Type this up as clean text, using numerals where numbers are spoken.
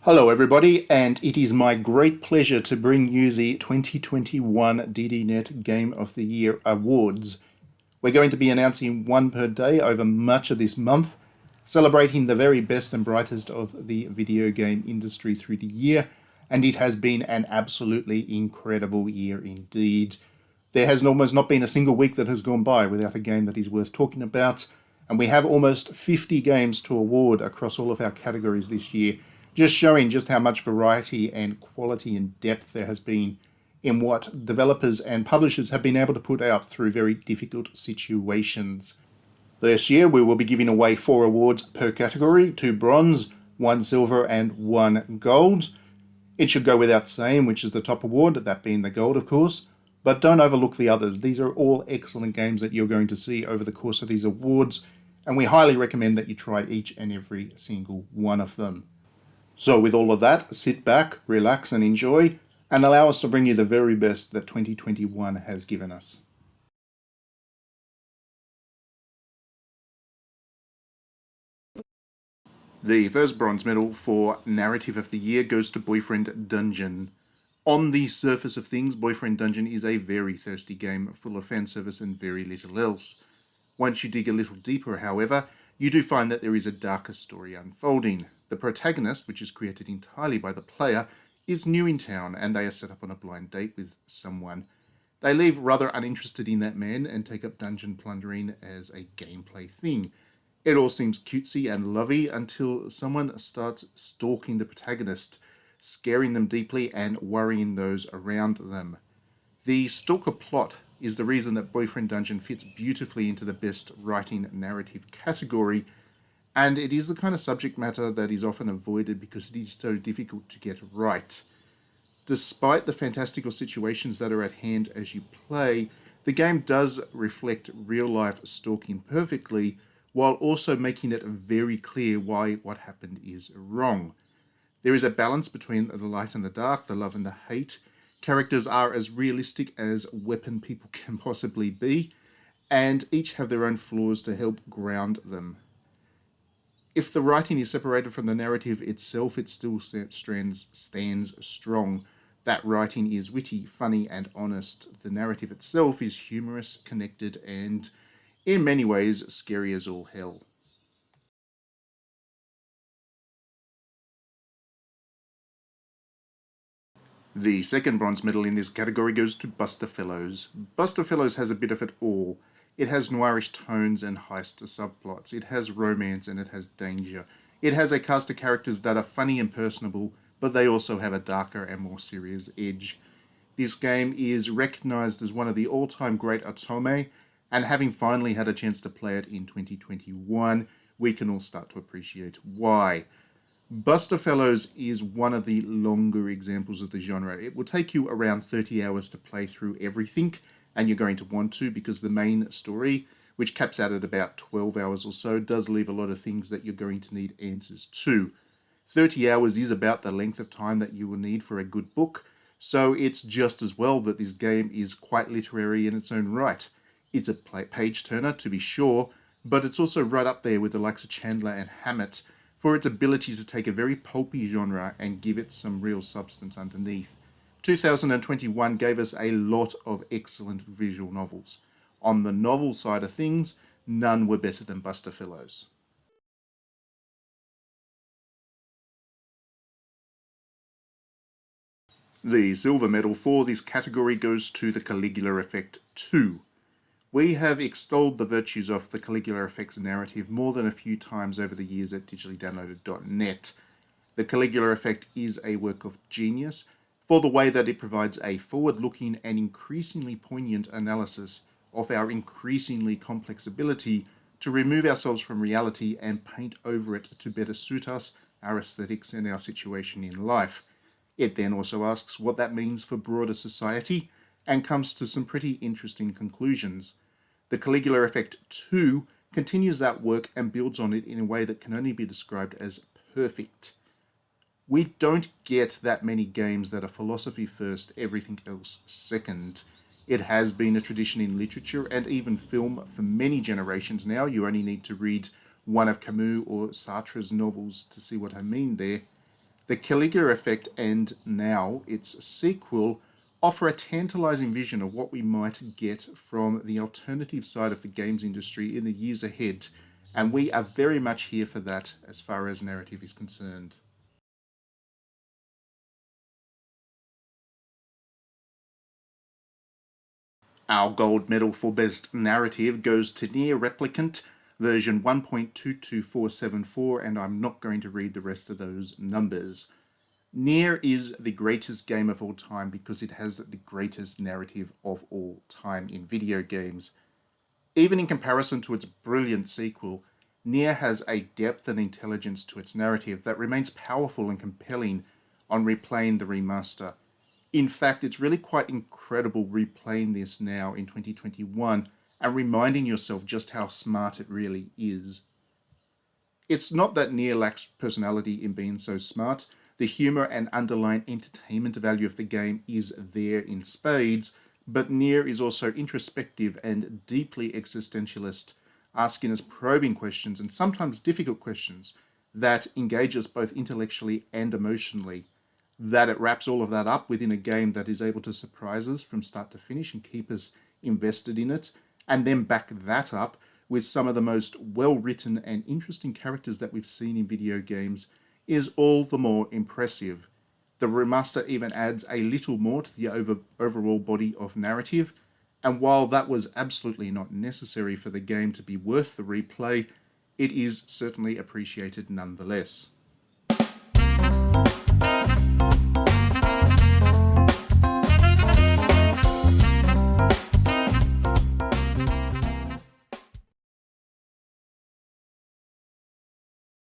Hello everybody, and it is my great pleasure to bring you the 2021 DDNet Game of the Year Awards. We're going to be announcing one per day over much of this month, celebrating the very best and brightest of the video game industry through the year, and it has been an absolutely incredible year indeed. There has almost not been a single week that has gone by without a game that is worth talking about, and we have almost 50 games to award across all of our categories this year, just showing just how much variety and quality and depth there has been in what developers and publishers have been able to put out through very difficult situations. This year we will be giving away 4 awards per category, 2 bronze, 1 silver and 1 gold. It should go without saying which is the top award, that being the gold of course, but don't overlook the others. These are all excellent games that you're going to see over the course of these awards, and we highly recommend that you try each and every single one of them. So with all of that, sit back, relax and enjoy, and allow us to bring you the very best that 2021 has given us. The first bronze medal for Narrative of the Year goes to Boyfriend Dungeon. On the surface of things, Boyfriend Dungeon is a very thirsty game full of fan service and very little else. Once you dig a little deeper, however, you do find that there is a darker story unfolding. The protagonist, which is created entirely by the player, is new in town and they are set up on a blind date with someone. They leave rather uninterested in that man and take up dungeon plundering as a gameplay thing. It all seems cutesy and lovey until someone starts stalking the protagonist, scaring them deeply and worrying those around them. The stalker plot is the reason that Boyfriend Dungeon fits beautifully into the best writing narrative category, and it is the kind of subject matter that is often avoided because it is so difficult to get right. Despite the fantastical situations that are at hand as you play, the game does reflect real-life stalking perfectly, while also making it very clear why what happened is wrong. There is a balance between the light and the dark, the love and the hate. Characters are as realistic as weapon people can possibly be, and each have their own flaws to help ground them. If the writing is separated from the narrative itself, it still stands strong. That writing is witty, funny, and honest. The narrative itself is humorous, connected, and in many ways scary as all hell. The second bronze medal in this category goes to Buster Fellows. Buster Fellows has a bit of it all. It has noirish tones and heist subplots. It has romance and it has danger. It has a cast of characters that are funny and personable, but they also have a darker and more serious edge. This game is recognized as one of the all-time great otome, and having finally had a chance to play it in 2021, we can all start to appreciate why. Buster Fellows is one of the longer examples of the genre. It will take you around 30 hours to play through everything, and you're going to want to because the main story, which caps out at about 12 hours or so, does leave a lot of things that you're going to need answers to. 30 hours is about the length of time that you will need for a good book, so it's just as well that this game is quite literary in its own right. It's a page-turner, to be sure, but it's also right up there with the likes of Chandler and Hammett for its ability to take a very pulpy genre and give it some real substance underneath. 2021 gave us a lot of excellent visual novels. On the novel side of things, none were better than Buster Fellows. The silver medal for this category goes to the Caligula Effect 2. We have extolled the virtues of the Caligula Effect's narrative more than a few times over the years at digitallydownloaded.net. The Caligula Effect is a work of genius for the way that it provides a forward-looking and increasingly poignant analysis of our increasingly complex ability to remove ourselves from reality and paint over it to better suit us, our aesthetics, and our situation in life. It then also asks what that means for broader society and comes to some pretty interesting conclusions. The Caligula Effect 2 continues that work and builds on it in a way that can only be described as perfect. We don't get that many games that are philosophy first, everything else second. It has been a tradition in literature and even film for many generations now. You only need to read one of Camus or Sartre's novels to see what I mean there. The Caligula Effect and now its sequel offer a tantalizing vision of what we might get from the alternative side of the games industry in the years ahead, and we are very much here for that as far as narrative is concerned. Our gold medal for Best Narrative goes to Near Replicant, version 1.22474, and I'm not going to read the rest of those numbers. Nier is the greatest game of all time because it has the greatest narrative of all time in video games. Even in comparison to its brilliant sequel, Nier has a depth and intelligence to its narrative that remains powerful and compelling on replaying the remaster. In fact, it's really quite incredible replaying this now in 2021 and reminding yourself just how smart it really is. It's not that Nier lacks personality in being so smart. The humor and underlying entertainment value of the game is there in spades, but Nier is also introspective and deeply existentialist, asking us probing questions and sometimes difficult questions that engage us both intellectually and emotionally. That it wraps all of that up within a game that is able to surprise us from start to finish and keep us invested in it, and then back that up with some of the most well-written and interesting characters that we've seen in video games is all the more impressive. The remaster even adds a little more to the overall body of narrative, and while that was absolutely not necessary for the game to be worth the replay, it is certainly appreciated nonetheless.